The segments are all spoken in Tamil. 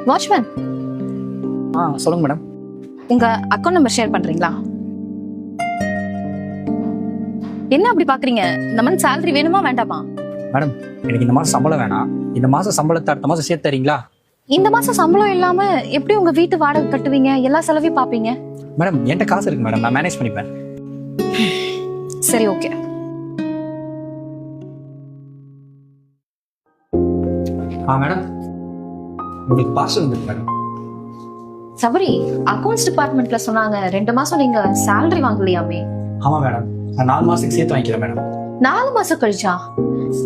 வாட்ச்மேன், சொல்லுங்க மேடம். உங்க அக்கௌண்ட் நம்பர் ஷேர் பண்றீங்களா? என்ன அப்படி பாக்குறீங்க? இந்த மந்த் salary வேணுமா வேண்டாமா? மேடம், எனக்கு இந்த மாசம் சம்பளம் வேணாம். இந்த மாசம் சம்பளத்தை அடுத்த மாசம் சேர்த்து தரீங்களா? இந்த மாசம் சம்பளம் இல்லாம எப்படி உங்க வீட்டு வாடகை கட்டுவீங்க? எல்லா செலவையும் பாப்பீங்க. மேடம், என்கிட்ட காசு இருக்கு மேடம், நான் மேனேஜ் பண்ணிப்பேன். சரி, ஓகே. மேடம், உங்களுக்கு பார்சல் வந்துருக்கு மேடம். சபரி, அக்கௌண்ட்ஸ் டிபார்ட்மெண்ட்ல சொன்னாங்க 2 மாசம் நீங்க salary வாங்கலையாமே. ஆமா மேடம், நான் 4 மாசத்துக்கு சேர்த்து வாங்கிக்கிறேன் மேடம். 4 மாசம் கழிச்சா?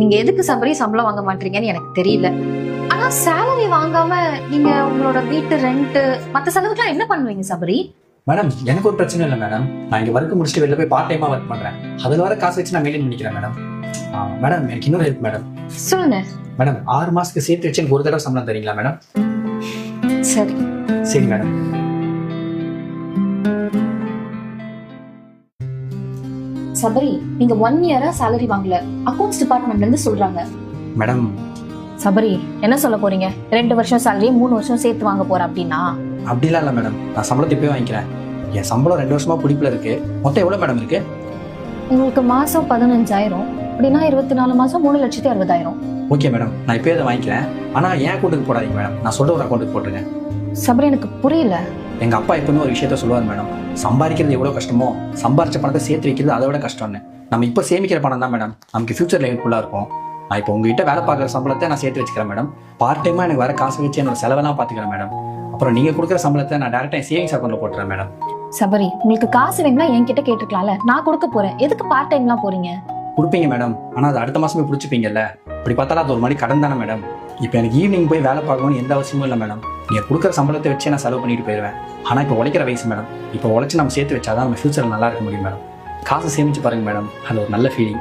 நீங்க எதுக்கு சபரி சம்பளம் வாங்க மாட்டீங்கன்னு எனக்கு தெரியல. ஆனா salary வாங்காம நீங்க உங்களோட வீட்டு ரெண்ட் மத்த செலவுக்குலாம் என்ன பண்ணுவீங்க சபரி? மேடம், எனக்கு ஒரு பிரச்சனை இல்லை மேடம். நான் இங்க ஒர்க் முடிச்சுட்டு வெளில போய் பார்ட் டைமா ஒர்க் பண்றேன். அதுல வர காசு வச்சு நான் மெயின்டைன் பண்ணிக்கிறேன் மேடம். மேடம், எனக்கு இன்னொரு ஹெல்ப் மேடம். சொல்லுங்க. மேடம், 6 மாசத்துக்கு சேர்த்து வச்சு எனக்கு ஒரு தடவை சம்பளம் தரீங்களா மேடம்? சரி சரி மேடம். சபரி, நீங்க 1 இயரா salary வாங்கல, அக்கௌண்ட்ஸ் டிபார்ட்மெண்ட்ல இருந்து சொல்றாங்க. மேடம், சபரி, என்ன சொல்ல போறீங்க? 2 வருஷம் salary 3 வருஷம் சேர்த்து வாங்க போற அப்படின்னா? அப்படிலாம் இல்லை மேடம், நான் சம்பளத்தை போய் வாங்கிக்கிறேன். என் சம்பளம் 2 வருஷமா பிடிப்புல இருக்கு. மொத்தம் எவ்வளவு மேடம் இருக்கு? உங்களுக்கு மாசம் 15,000 அப்படின்னா 24 மாசம் 3,60,000. ஓகே மேடம், நான் இப்போயே அதை வாங்கிக்கிறேன். ஆனா என் அக்கௌண்ட்டுக்கு போடாதீங்க மேடம், நான் சொல்ற ஒரு அக்கௌண்ட்டுக்கு போட்டுருங்க. சபரி, எனக்கு புரியல. எங்க அப்பா எப்பவுமே ஒரு விஷயத்த சொல்லுவார் மேடம், சம்பாதிக்கிறது எவ்வளவு கஷ்டமோ சம்பாரிச்ச பணத்தை சேர்த்து வைக்கிறது அதை விட கஷ்டம்னு. நம்ம இப்போ சேமிக்கிற பணம் தான் மேடம் நமக்கு ஃபியூச்சர்ல ஹெல்ப்ஃபுல்லா இருக்கும். நான் இப்போ உங்ககிட்ட வேலை பார்க்குற சம்பளத்தை நான் சேர்த்து வச்சுக்கிறேன் மேடம். பார்ட் டைமா எனக்கு வர காசு வச்சு என்னோட செலவெல்லாம் பார்த்துக்கிறேன் மேடம். அப்புறம் நீங்க கொடுக்குற சம்பளத்தை நான் டேரக்டா சேவிங்ஸ் அக்கௌண்ட்ல போட்டுறேன் மேடம். சபரி, உங்களுக்கு காசு வேணும்னா என்கிட்ட கேட்டுக்கலாம்ல, நான் கொடுக்க போறேன். எதுக்கு பார்ட் டைம்லாம் போறீங்க? கொடுப்பீங்க மேடம், ஆனா அது அடுத்த மாசமே பிடிச்சிப்பீங்கல்ல. இப்படி பார்த்தாலும் அது ஒரு மாதிரி கடன் தானே மேடம். இப்போ எனக்கு ஈவினிங் போய் வேலை பார்க்கணும்னு எந்த அவசியமும் இல்லை மேடம். நீங்கள் கொடுக்குற சம்பளத்தை வச்சு நான் செலவு பண்ணிட்டு போயிடுவேன். ஆனால் இப்போ உழைக்கிற வயசு மேடம். இப்போ உழைச்சி நம்ம சேர்த்து வச்சாதான் நம்ம ஃபியூச்சரில் நல்லா இருக்க முடியும் மேடம். காசு சேமிச்சு பாருங்க மேடம், அது ஒரு நல்ல ஃபீலிங்.